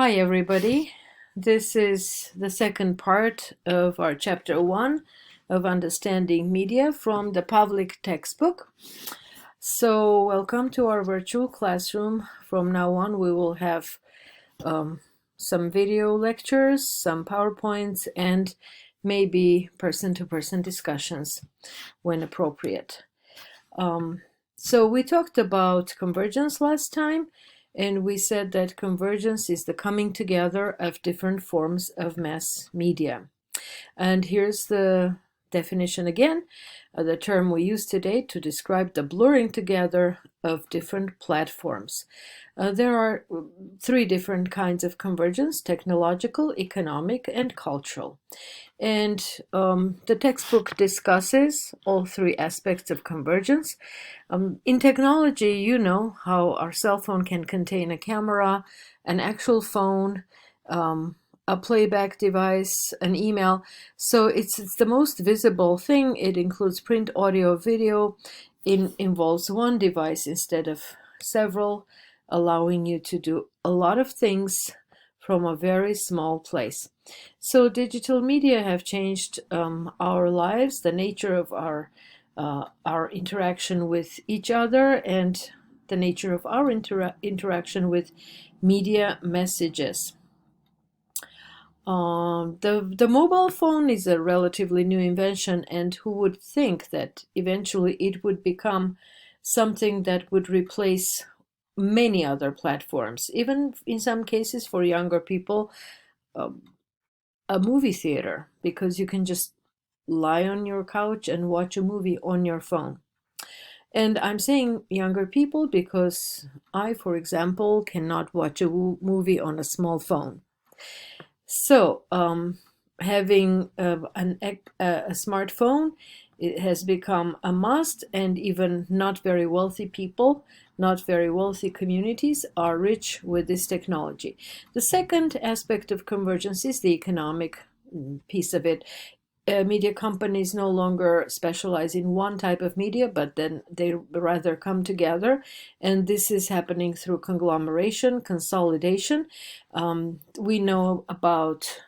Hi, everybody. This is the second part of our chapter 1 of Understanding Media from the public textbook. So, welcome to our virtual classroom. From now on, we will have some video lectures, some PowerPoints, and maybe person-to-person discussions when appropriate. So we talked about convergence last time, and we said that convergence is the coming together of different forms of mass media. And here's the definition again, the term we use today to describe the blurring together of different platforms. There are three different kinds of convergence: technological, economic, and cultural. And the textbook discusses all three aspects of convergence. In technology, you know how our cell phone can contain a camera, an actual phone, a playback device, an email. So it's the most visible thing. It includes print, audio, video. It involves one device instead of several, allowing you to do a lot of things from a very small place. So digital media have changed our lives, the nature of our interaction with each other, and the nature of our interaction with media messages. The mobile phone is a relatively new invention, and who would think that eventually it would become something that would replace many other platforms, even in some cases for younger people, a movie theater, because you can just lie on your couch and watch a movie on your phone. And I'm saying younger people because I, for example, cannot watch a movie on a small phone. So, having a smartphone, it has become a must, and even not very wealthy people, not very wealthy communities are rich with this technology. The second aspect of convergence is the economic piece of it. Media companies no longer specialize in one type of media, but then they rather come together. And this is happening through conglomeration, consolidation. We know about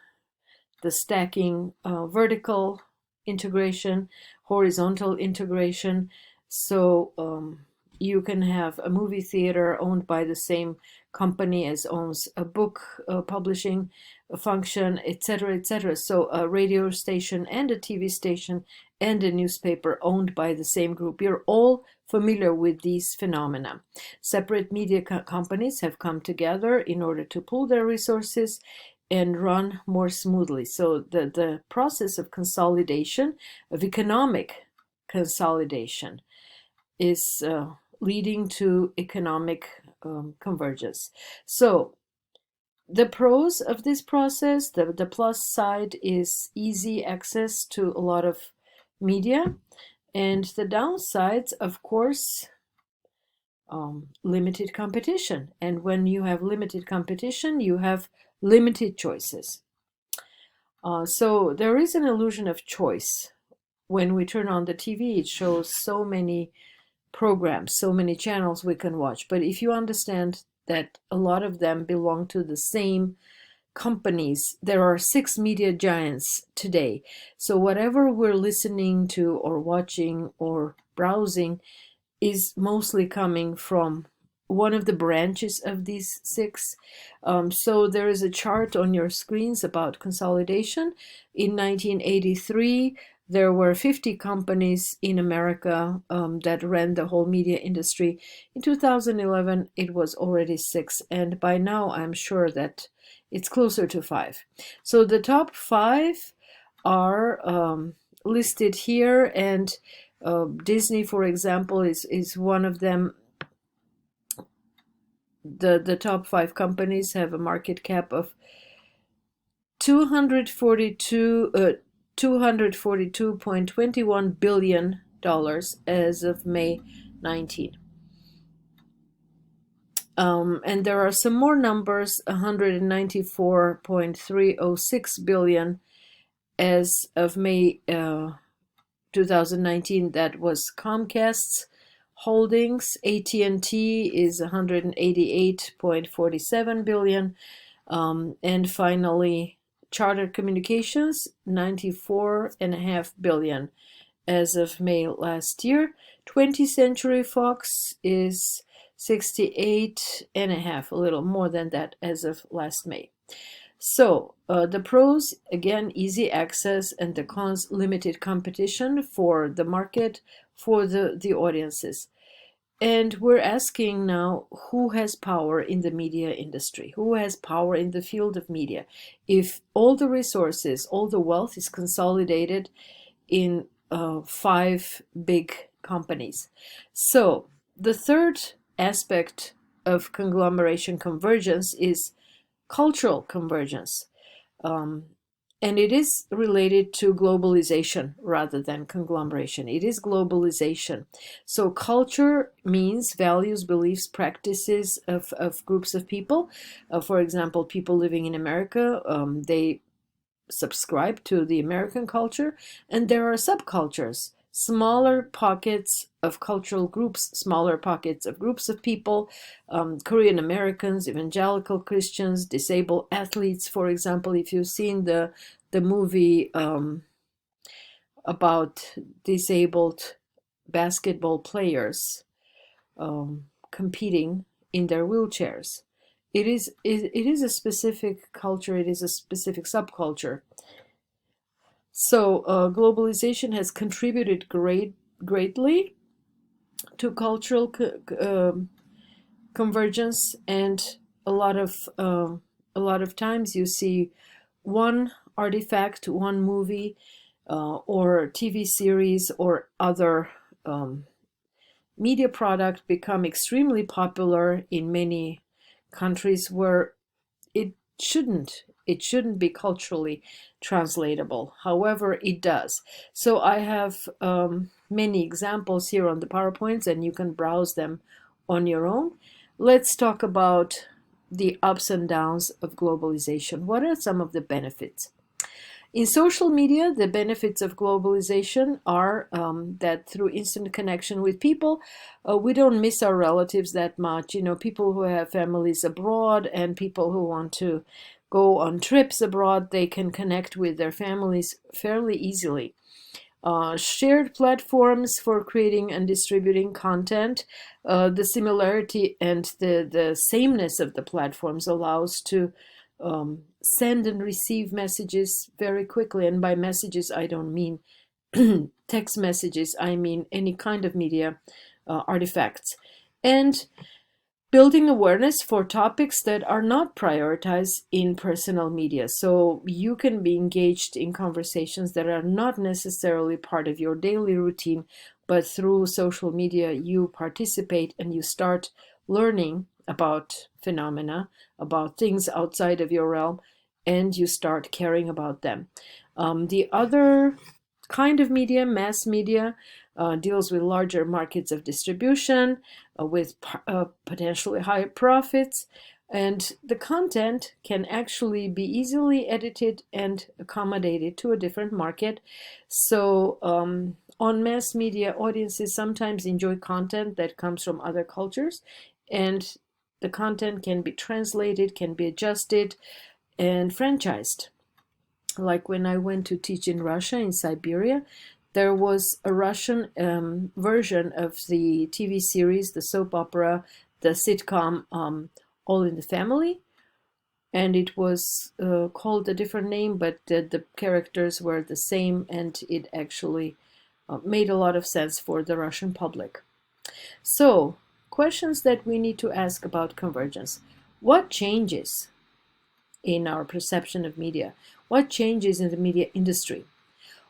the stacking, vertical integration, horizontal integration. So you can have a movie theater owned by the same company as owns a book publishing function, etc., etc. So a radio station and a TV station and a newspaper owned by the same group. You're all familiar with these phenomena. Separate media companies have come together in order to pool their resources and run more smoothly. So the process of consolidation, of economic consolidation, is leading to economic convergence. So the pros of this process, the plus side is easy access to a lot of media, and the downsides, of course, limited competition. And when you have limited competition, you have limited choices. So there is an illusion of choice. When we turn on the TV, it shows so many programs, so many channels we can watch. But if you understand that a lot of them belong to the same companies, there are 6 media giants today. So whatever we're listening to or watching or browsing is mostly coming from one of the branches of these 6. So there is a chart on your screens about consolidation. In 1983, there were 50 companies in America that ran the whole media industry. In 2011, it was already 6, and by now I'm sure that it's closer to 5. So the top 5 are listed here, and Disney, for example, is one of them. The top 5 companies have a market cap of $242.21 billion as of May 19. And there are some more numbers: 194.306 billion as of May 2019. That was Comcast's holdings. AT&T is 188.47 billion. And finally, Charter Communications, 94.5 billion as of May last year. 20th Century Fox is 68.5, a little more than that as of last May. So the pros, again, easy access, and the cons, limited competition for the market, for the audiences. And we're asking now, who has power in the media industry? Who has power in the field of media? If all the resources, all the wealth is consolidated in 5 big companies. So the third aspect of conglomeration convergence is cultural convergence. And it is related to globalization rather than conglomeration. It is globalization. So culture means values, beliefs, practices of groups of people. For example, people living in America, they subscribe to the American culture, and there are subcultures, smaller pockets of cultural groups, smaller pockets of groups of people, Korean Americans, evangelical Christians, disabled athletes. For example, if you've seen the movie about disabled basketball players competing in their wheelchairs, it is a specific culture. It is a specific subculture. So globalization has contributed greatly to cultural convergence, and a lot of times you see one artifact, one movie, or TV series or other media product become extremely popular in many countries where it shouldn't be culturally translatable. However, it does. So I have many examples here on the PowerPoints, and you can browse them on your own. Let's talk about the ups and downs of globalization. What are some of the benefits? In social media, the benefits of globalization are that through instant connection with people, we don't miss our relatives that much. You know, people who have families abroad and people who want to go on trips abroad, they can connect with their families fairly easily. Shared platforms for creating and distributing content. The similarity and the sameness of the platforms allows to send and receive messages very quickly. And by messages, I don't mean text messages, I mean any kind of media artifacts. And building awareness for topics that are not prioritized in personal media. So you can be engaged in conversations that are not necessarily part of your daily routine, but through social media, you participate and you start learning about phenomena, about things outside of your realm, and you start caring about them. The other kind of media, mass media, deals with larger markets of distribution, with potentially higher profits, and the content can actually be easily edited and accommodated to a different market. So on mass media, audiences sometimes enjoy content that comes from other cultures, and the content can be translated, can be adjusted, and franchised. Like when I went to teach in Russia, in Siberia, there was a Russian version of the TV series, the soap opera, the sitcom, All in the Family. And it was called a different name, but the characters were the same, and it actually made a lot of sense for the Russian public. So, questions that we need to ask about convergence. What changes in our perception of media? What changes in the media industry?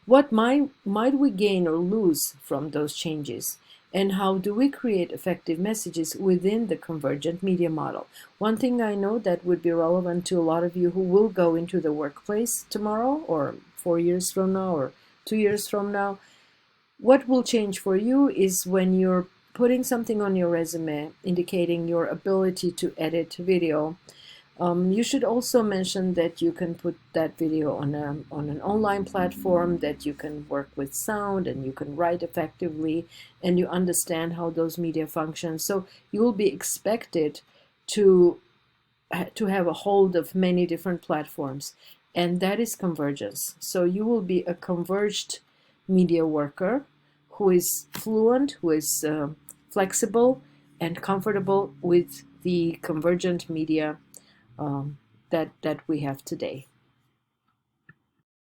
What might we gain or lose from those changes? And how do we create effective messages within the convergent media model? One thing I know that would be relevant to a lot of you who will go into the workplace tomorrow, or 4 years from now, or 2 years from now, what will change for you is when you're putting something on your resume indicating your ability to edit video. You should also mention that you can put that video on an online platform, that you can work with sound and you can write effectively and you understand how those media function. So you will be expected to to have a hold of many different platforms, and that is convergence. So you will be a converged media worker who is fluent, who is flexible and comfortable with the convergent media that we have today.